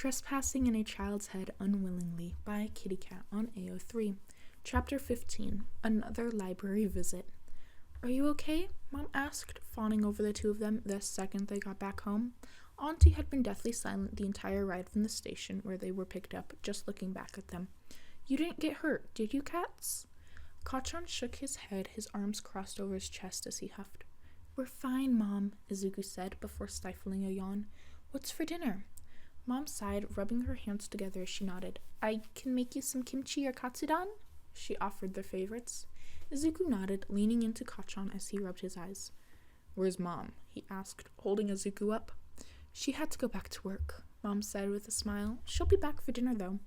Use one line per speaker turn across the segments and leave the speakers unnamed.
Trespassing in a Child's Head Unwillingly by Kitty Cat on AO3. Chapter 15. Another library visit. Are you okay? Mom asked, fawning over the two of them the second they got back home. Auntie had been deathly silent the entire ride from the station where they were picked up, just looking back at them. You didn't get hurt, did you, Cats? Kachan shook his head, his arms crossed over his chest as he huffed. We're fine, Mom, Izuku said before stifling a yawn. What's for dinner? Mom sighed, rubbing her hands together as she nodded. I can make you some kimchi or katsudon? She offered their favorites. Izuku nodded, leaning into Kachan as he rubbed his eyes. Where's Mom? He asked, holding Izuku up. She had to go back to work, Mom said with a smile. She'll be back for dinner, though.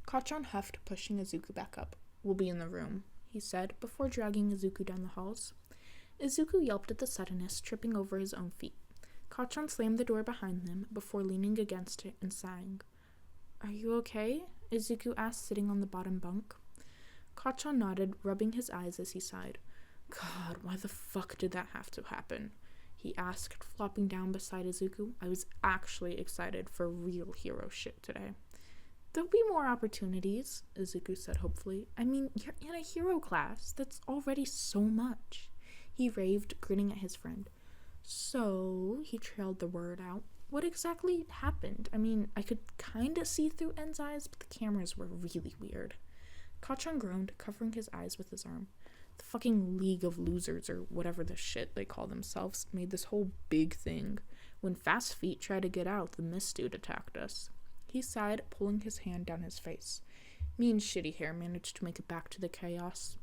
Kachan huffed, pushing Izuku back up. We'll be in the room, he said, before dragging Izuku down the halls. Izuku yelped at the suddenness, tripping over his own feet. Kachan slammed the door behind them before leaning against it and sighing. Are you okay? Izuku asked, sitting on the bottom bunk. Kachan nodded, rubbing his eyes as he sighed. God, why the fuck did that have to happen? He asked, flopping down beside Izuku. I was actually excited for real hero shit today. There'll be more opportunities, Izuku said hopefully. I mean, you're in a hero class. That's already so much. He raved, grinning at his friend. So, he trailed the word out. What exactly happened? I mean, I could kinda see through En's eyes, but the cameras were really weird. Kachan groaned, covering his eyes with his arm. The fucking League of Losers, or whatever the shit they call themselves, made this whole big thing. When Fast Feet tried to get out, the mist dude attacked us. He sighed, pulling his hand down his face. Me and Shitty Hair managed to make it back to the chaos.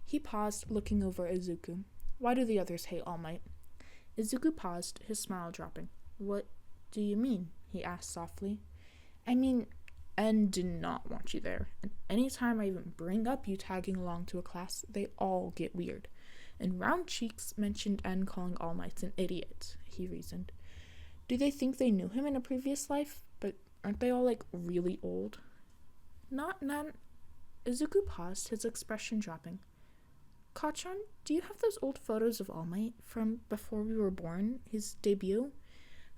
He paused, looking over at Izuku. Why do the others hate All Might? Izuku paused, his smile dropping. What do you mean? He asked softly. I mean, En did not want you there, and any time I even bring up you tagging along to a class, they all get weird. And Round Cheeks mentioned En calling All Might an idiot, he reasoned. Do they think they knew him in a previous life? But aren't they all, really old? Not none. Izuku paused, his expression dropping. Kachan, do you have those old photos of All Might from before we were born, his debut?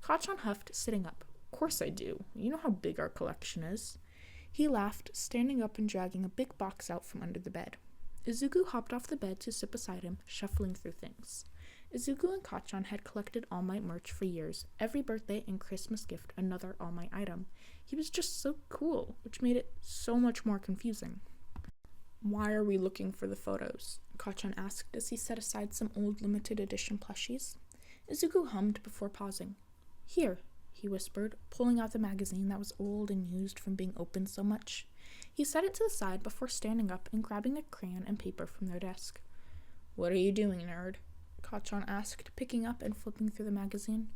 Kachan huffed, sitting up. Of course I do. You know how big our collection is. He laughed, standing up and dragging a big box out from under the bed. Izuku hopped off the bed to sit beside him, shuffling through things. Izuku and Kachan had collected All Might merch for years, every birthday and Christmas gift another All Might item. He was just so cool, which made it so much more confusing. Why are we looking for the photos? Kachan asked as he set aside some old limited edition plushies. Izuku hummed before pausing. Here, he whispered, pulling out the magazine that was old and used from being opened so much. He set it to the side before standing up and grabbing a crayon and paper from their desk. What are you doing, nerd? Kachan asked, picking up and flipping through the magazine.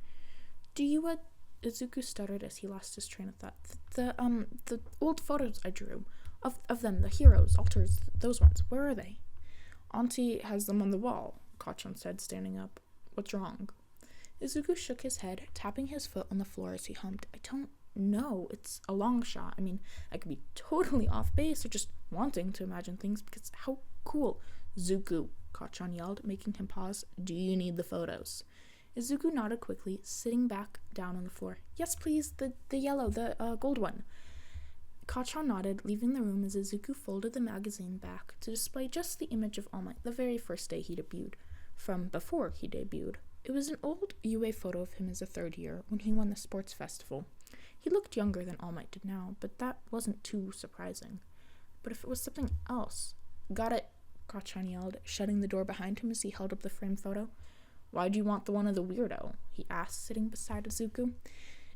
Do you, Izuku stuttered as he lost his train of thought. The old photos I drew. Of them, the heroes, alters, those ones. Where are they? Auntie has them on the wall, Kachan said, standing up. What's wrong? Izuku shook his head, tapping his foot on the floor as he hummed. I don't know. It's a long shot. I mean, I could be totally off base or just wanting to imagine things because how cool. Zuku, Kachan yelled, making him pause. Do you need the photos? Izuku nodded quickly, sitting back down on the floor. Yes, please. The yellow, the gold one. Kachan nodded, leaving the room as Izuku folded the magazine back to display just the image of All Might the very first day he debuted, from before he debuted. It was an old UA photo of him as a third year, when he won the sports festival. He looked younger than All Might did now, but that wasn't too surprising. But if it was something else... Got it, Kachan yelled, shutting the door behind him as he held up the framed photo. Why'd you want the one of the weirdo? He asked, sitting beside Izuku.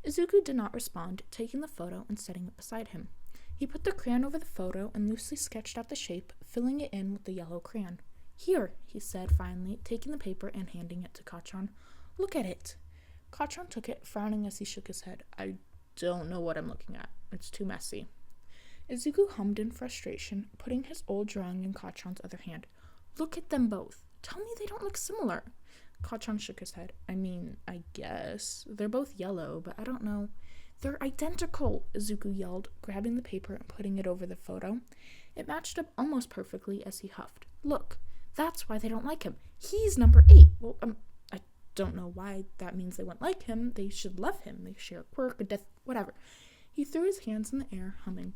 Izuku did not respond, taking the photo and setting it beside him. He put the crayon over the photo and loosely sketched out the shape, filling it in with the yellow crayon. Here, he said finally, taking the paper and handing it to Kachan. Look at it. Kachan took it, frowning as he shook his head. I don't know what I'm looking at. It's too messy. Izuku hummed in frustration, putting his old drawing in Kachan's other hand. Look at them both. Tell me they don't look similar. Kachan shook his head. I mean, I guess. They're both yellow, but I don't know. They're identical, Izuku yelled, grabbing the paper and putting it over the photo. It matched up almost perfectly as he huffed. Look, that's why they don't like him. He's number 8. Well, I don't know why that means they won't like him. They should love him. They share a quirk, a death, whatever. He threw his hands in the air, humming.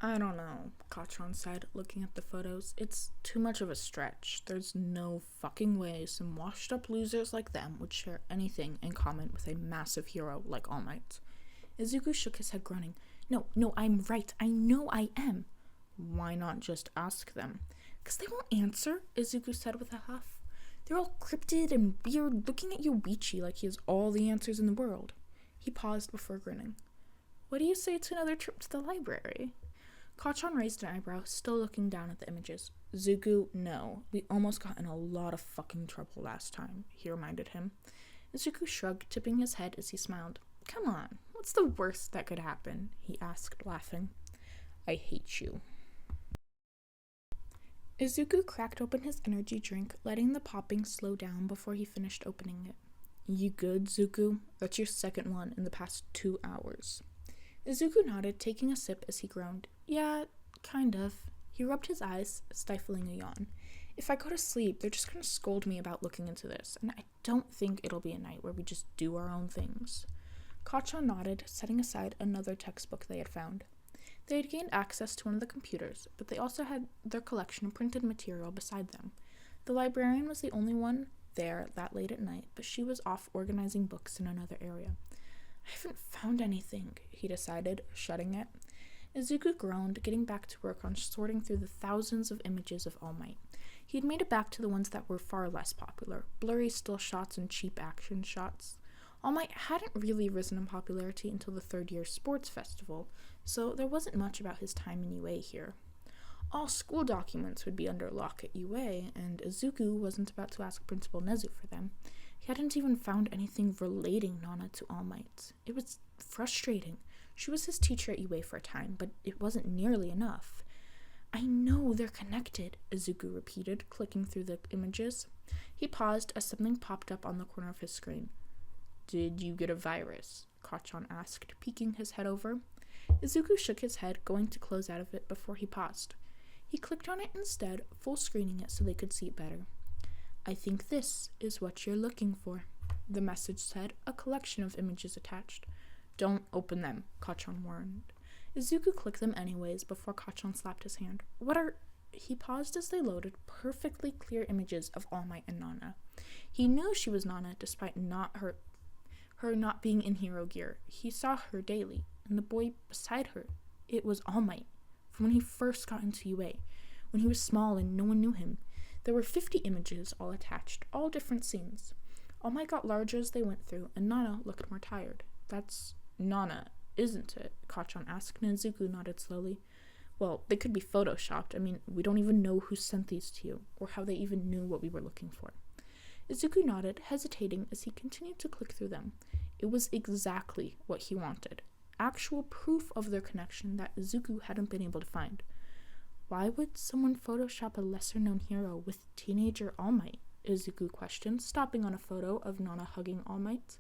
I don't know, Kachan said, looking at the photos. It's too much of a stretch. There's no fucking way some washed-up losers like them would share anything in common with a massive hero like All Might. Izuku shook his head, groaning. No, I'm right. I know I am. Why not just ask them? 'Cause they won't answer, Izuku said with a huff. They're all cryptid and weird, looking at Yoichi like he has all the answers in the world. He paused before grinning. What do you say to another trip to the library? Kachan raised an eyebrow, still looking down at the images. Zuku, no. We almost got in a lot of fucking trouble last time, he reminded him. Izuku shrugged, tipping his head as he smiled. Come on, what's the worst that could happen? He asked, laughing. I hate you. Izuku cracked open his energy drink, letting the popping slow down before he finished opening it. You good, Zuku? That's your second one in the past 2 hours. Izuku nodded, taking a sip as he groaned. Yeah, kind of. He rubbed his eyes, stifling a yawn. If I go to sleep, they're just going to scold me about looking into this, and I don't think it'll be a night where we just do our own things. Kachan nodded, setting aside another textbook they had found. They had gained access to one of the computers, but they also had their collection of printed material beside them. The librarian was the only one there that late at night, but she was off organizing books in another area. I haven't found anything, he decided, shutting it. Izuku groaned, getting back to work on sorting through the thousands of images of All Might. He had made it back to the ones that were far less popular, blurry still shots and cheap action shots. All Might hadn't really risen in popularity until the third-year sports festival, so there wasn't much about his time in UA here. All school documents would be under lock at UA, and Izuku wasn't about to ask Principal Nezu for them. He hadn't even found anything relating Nana to All Might. It was frustrating. She was his teacher at UA for a time, but it wasn't nearly enough. I know they're connected, Izuku repeated, clicking through the images. He paused as something popped up on the corner of his screen. Did you get a virus? Kachan asked, peeking his head over. Izuku shook his head, going to close out of it before he paused. He clicked on it instead, full screening it so they could see it better. I think this is what you're looking for, the message said, a collection of images attached. Don't open them, Kachan warned. Izuku clicked them anyways before Kachan slapped his hand. What are... He paused as they loaded perfectly clear images of All Might and Nana. He knew she was Nana despite her not being in hero gear. He saw her daily, and the boy beside her, it was All Might, from when he first got into UA, when he was small and no one knew him. There were 50 images all attached, all different scenes. All Might got larger as they went through, and Nana looked more tired. That's Nana, isn't it? Kachan asked, and Izuku nodded slowly. Well, they could be photoshopped. I mean, we don't even know who sent these to you, or how they even knew what we were looking for. Izuku nodded, hesitating as he continued to click through them. It was exactly what he wanted. Actual proof of their connection that Izuku hadn't been able to find. Why would someone Photoshop a lesser-known hero with teenager All Might? Izuku questioned, stopping on a photo of Nana hugging All Might.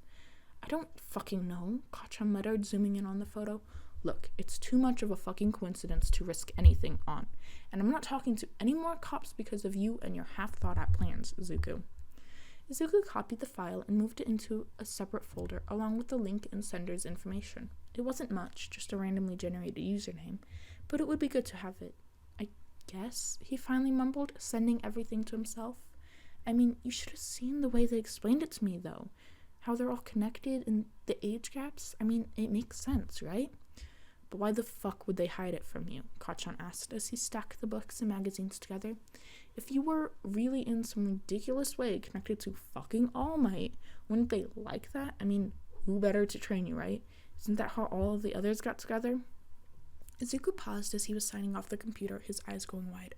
I don't fucking know, Kachan muttered, zooming in on the photo. Look, it's too much of a fucking coincidence to risk anything on. And I'm not talking to any more cops because of you and your half-thought-out plans, Izuku. Izuku copied the file and moved it into a separate folder along with the link and sender's information. It wasn't much, just a randomly generated username, but it would be good to have it. I guess, he finally mumbled, sending everything to himself. I mean, you should have seen the way they explained it to me, though. How they're all connected and the age gaps. I mean, it makes sense, right? But why the fuck would they hide it from you? Kachan asked as he stacked the books and magazines together. If you were really in some ridiculous way connected to fucking All Might, wouldn't they like that? I mean, who better to train you, right? Isn't that how all of the others got together? Izuku paused as he was signing off the computer, his eyes going wide.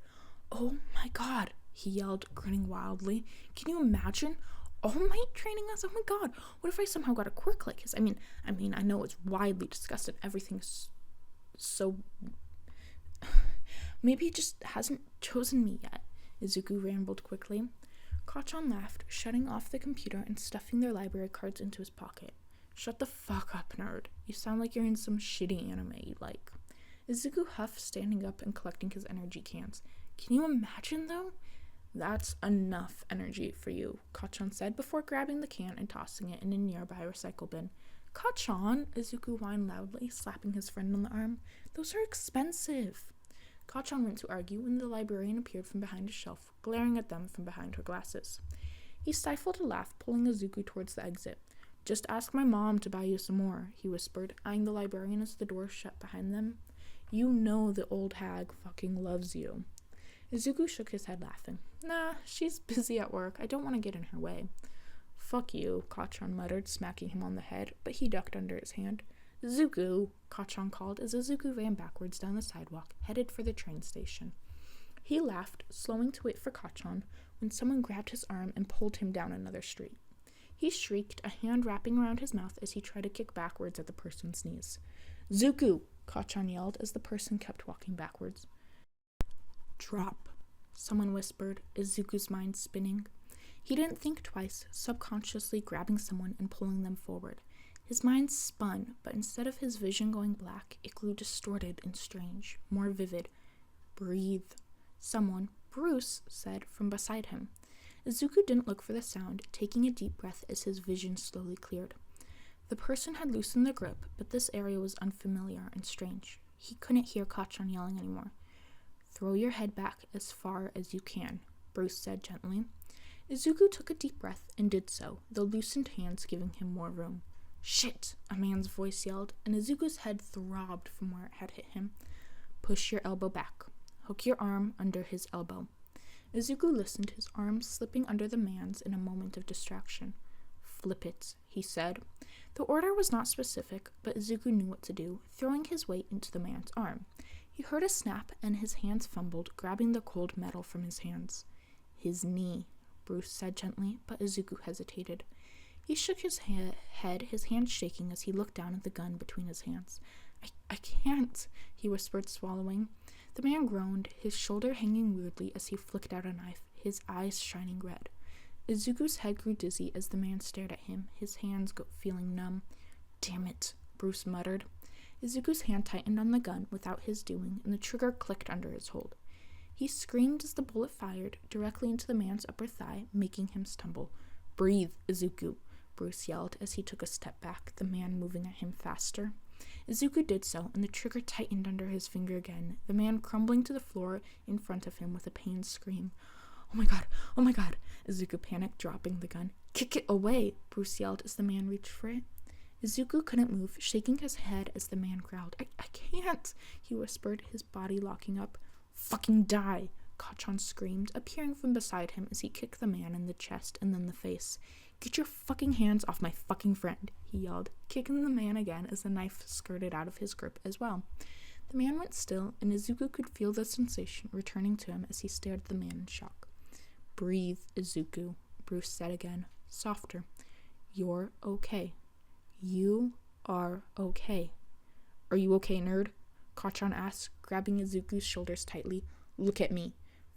Oh my god, he yelled, grinning wildly. Can you imagine? All Might training us? Oh my god, what if I somehow got a quirk like his? I mean, I know it's widely discussed and everything's so... Maybe he just hasn't chosen me yet, Izuku rambled quickly. Kachan laughed, shutting off the computer and stuffing their library cards into his pocket. Shut the fuck up, nerd. You sound like you're in some shitty anime you like. Izuku huffed, standing up and collecting his energy cans. Can you imagine, though? That's enough energy for you, Kachan said before grabbing the can and tossing it in a nearby recycle bin. Kachan, Izuku whined loudly, slapping his friend on the arm. Those are expensive. Kachan went to argue when the librarian appeared from behind a shelf, glaring at them from behind her glasses. He stifled a laugh, pulling Izuku towards the exit. Just ask my mom to buy you some more, he whispered, eyeing the librarian as the door shut behind them. You know the old hag fucking loves you. Izuku shook his head, laughing. Nah, she's busy at work. I don't want to get in her way. Fuck you, Kachan muttered, smacking him on the head, but he ducked under his hand. Zuku, Kachan called as Izuku ran backwards down the sidewalk, headed for the train station. He laughed, slowing to wait for Kachan, when someone grabbed his arm and pulled him down another street. He shrieked, a hand wrapping around his mouth as he tried to kick backwards at the person's knees. Zuku, Kachan yelled as the person kept walking backwards. Drop, someone whispered, Izuku's mind spinning. He didn't think twice, subconsciously grabbing someone and pulling them forward. His mind spun, but instead of his vision going black, it grew distorted and strange, more vivid. Breathe, someone, Bruce, said from beside him. Izuku didn't look for the sound, taking a deep breath as his vision slowly cleared. The person had loosened the grip, but this area was unfamiliar and strange. He couldn't hear Kachan yelling anymore. Throw your head back as far as you can, Bruce said gently. Izuku took a deep breath and did so, the loosened hands giving him more room. Shit, a man's voice yelled, and Izuku's head throbbed from where it had hit him. Push your elbow back. Hook your arm under his elbow. Izuku listened, his arms slipping under the man's in a moment of distraction. Flip it, he said. The order was not specific, but Izuku knew what to do, throwing his weight into the man's arm. He heard a snap, and his hands fumbled, grabbing the cold metal from his hands. His knee, Bruce said gently, but Izuku hesitated. He shook his head, his hand shaking as he looked down at the gun between his hands. I can't, he whispered, swallowing. The man groaned, his shoulder hanging weirdly as he flicked out a knife, his eyes shining red. Izuku's head grew dizzy as the man stared at him, his hands feeling numb. Damn it, Bruce muttered. Izuku's hand tightened on the gun without his doing, and the trigger clicked under his hold. He screamed as the bullet fired directly into the man's upper thigh, making him stumble. Breathe, Izuku, Bruce yelled as he took a step back, the man moving at him faster. Izuku did so, and the trigger tightened under his finger again, the man crumbling to the floor in front of him with a pained scream. Oh my god, Izuku panicked, dropping the gun. Kick it away, Bruce yelled as the man reached for it. Izuku couldn't move, shaking his head as the man growled. I can't, he whispered, his body locking up. Fucking die, Kachan screamed, appearing from beside him as he kicked the man in the chest and then the face. Get your fucking hands off my fucking friend, he yelled, kicking the man again as the knife skirted out of his grip as well. The man went still, and Izuku could feel the sensation returning to him as he stared at the man in shock. Breathe, Izuku, Bruce said again, softer. You're okay. You are okay. Are you okay, nerd? Kachan asked, grabbing Izuku's shoulders tightly. Look at me.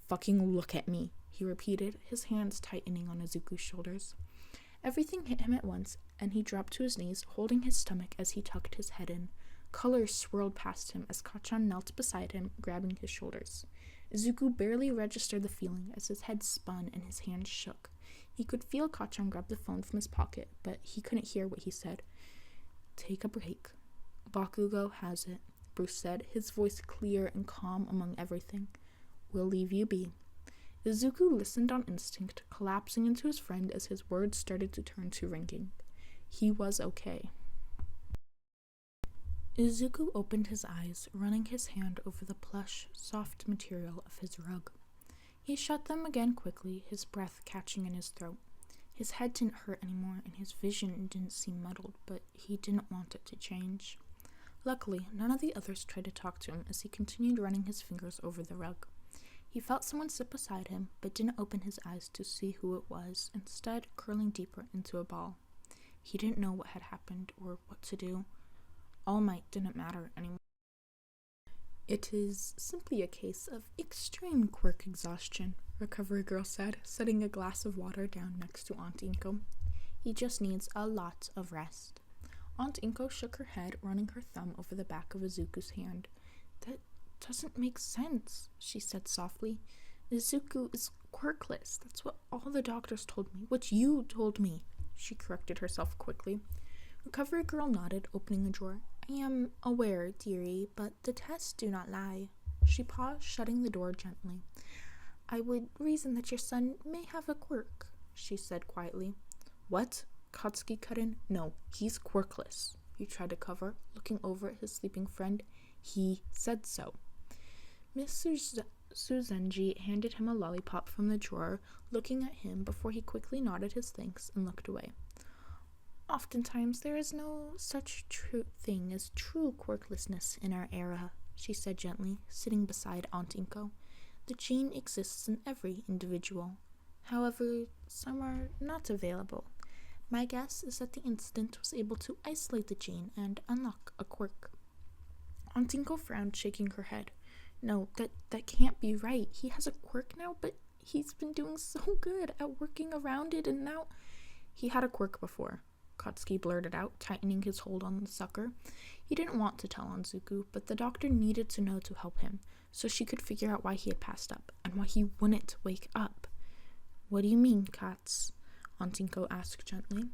Fucking look at me, he repeated, his hands tightening on Izuku's shoulders. Everything hit him at once, and he dropped to his knees, holding his stomach as he tucked his head in. Color swirled past him as Kachan knelt beside him, grabbing his shoulders. Izuku barely registered the feeling as his head spun and his hands shook. He could feel Kachan grab the phone from his pocket, but he couldn't hear what he said. Take a break. Bakugou has it, Bruce said, his voice clear and calm among everything. We'll leave you be. Izuku listened on instinct, collapsing into his friend as his words started to turn to ringing. He was okay. Izuku opened his eyes, running his hand over the plush, soft material of his rug. He shut them again quickly, his breath catching in his throat. His head didn't hurt anymore, and his vision didn't seem muddled, but he didn't want it to change. Luckily, none of the others tried to talk to him as he continued running his fingers over the rug. He felt someone sit beside him, but didn't open his eyes to see who it was, instead curling deeper into a ball. He didn't know what had happened or what to do. All Might didn't matter anymore. It is simply a case of extreme Quirk exhaustion, Recovery Girl said, setting a glass of water down next to Aunt Inko. He just needs a lot of rest. Aunt Inko shook her head, running her thumb over the back of Izuku's hand. That doesn't make sense, she said softly. Izuku is quirkless. That's what all the doctors told me. What you told me, she corrected herself quickly. Recovery girl nodded, opening a drawer. I am aware, dearie, but the tests do not lie. She paused, shutting the door gently. I would reason that your son may have a quirk, she said quietly. What? Katsuki cut in. No, he's quirkless. He tried to cover, looking over at his sleeping friend. He said so. Miss Suzenji handed him a lollipop from the drawer, looking at him before he quickly nodded his thanks and looked away. Oftentimes there is no such thing as true quirklessness in our era, she said gently, sitting beside Aunt Inko. The gene exists in every individual. However, some are not available. My guess is that the incident was able to isolate the gene and unlock a quirk. Aunt Inko frowned, shaking her head. No, that can't be right. He has a quirk now, but he's been doing so good at working around it, and now... He had a quirk before, Katsuki blurted out, tightening his hold on the sucker. He didn't want to tell Onzuku, but the doctor needed to know to help him, so she could figure out why he had passed up, and why he wouldn't wake up. What do you mean, Kats? Aunt Inko asked gently.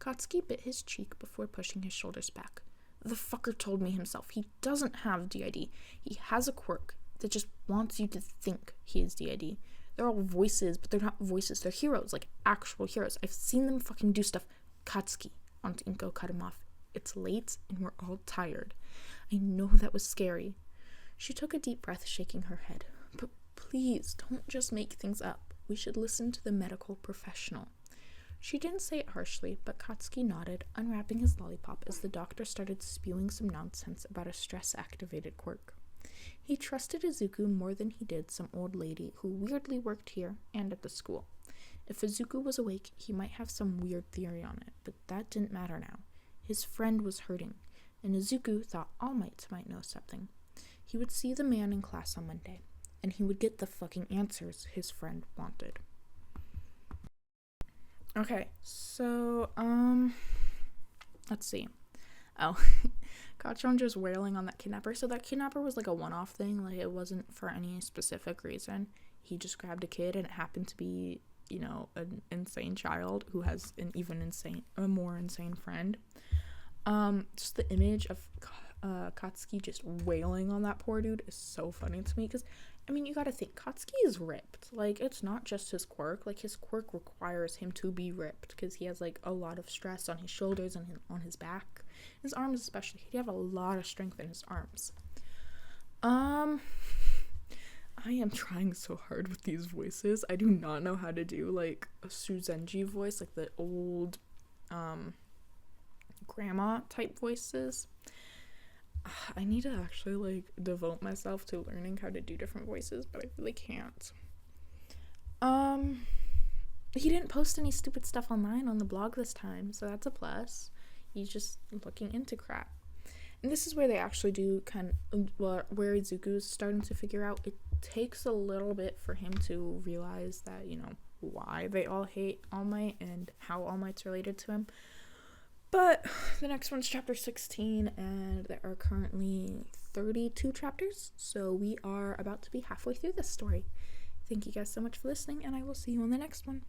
Katsuki bit his cheek before pushing his shoulders back. The fucker told me himself. He doesn't have DID. He has a quirk that just wants you to think he is DID. They're all voices, but they're not voices. They're heroes, like actual heroes. I've seen them fucking do stuff. Katsuki, Aunt Inko cut him off. It's late and we're all tired. I know that was scary. She took a deep breath, shaking her head. But please, don't just make things up. We should listen to the medical professional. She didn't say it harshly, but Katsuki nodded, unwrapping his lollipop as the doctor started spewing some nonsense about a stress-activated quirk. He trusted Izuku more than he did some old lady who weirdly worked here and at the school. If Izuku was awake, he might have some weird theory on it, but that didn't matter now. His friend was hurting, and Izuku thought All Might might know something. He would see the man in class on Monday, and he would get the fucking answers his friend wanted. Okay, so, let's see. Oh, Gachon just wailing on that kidnapper. So that kidnapper was like a one-off thing. Like, it wasn't for any specific reason. He just grabbed a kid, and it happened to be, you know, an insane child who has a more insane friend. Just the image of Katsuki just wailing on that poor dude is so funny to me, because I mean, you gotta think, Katsuki is ripped. Like, it's not just his quirk. Like, his quirk requires him to be ripped because he has, like, a lot of stress on his shoulders and on his back. His arms especially. He'd have a lot of strength in his arms. I am trying so hard with these voices. I do not know how to do, like, a Suzenji voice, like the old, grandma-type voices. I need to actually, like, devote myself to learning how to do different voices, but I really can't. He didn't post any stupid stuff online on the blog this time, so that's a plus. He's just looking into crap. And this is where they actually do where Izuku's starting to figure out it takes a little bit for him to realize that, you know, why they all hate All Might and how All Might's related to him. But the next one's chapter 16, and there are currently 32 chapters, so we are about to be halfway through this story. Thank you guys so much for listening, and I will see you on the next one.